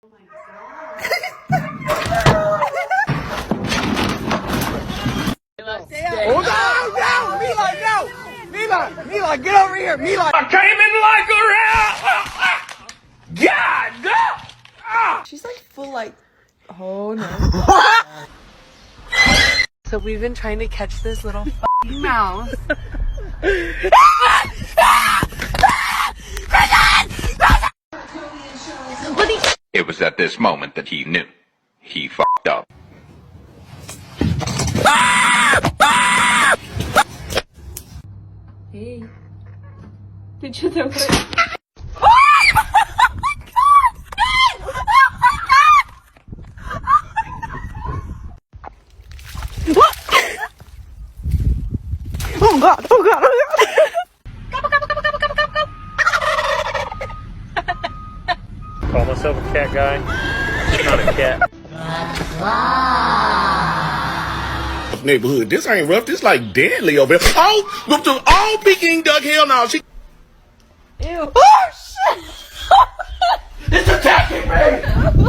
Oh, no, Mila, no! Mila, get over here, Mila! I came in like a rat! God, no! She's like full like, oh no. So we've been trying to catch this little mouse. It was at this moment that he knew. He fucked up. Hey. Did you throw it? Oh God, oh God, oh God! Call myself a cat guy. I'm not a cat. Neighborhood. This ain't rough. This like deadly over here. Oh, look to all Peking duck. Hell no. She. Ew. Oh shit! It's attacking me!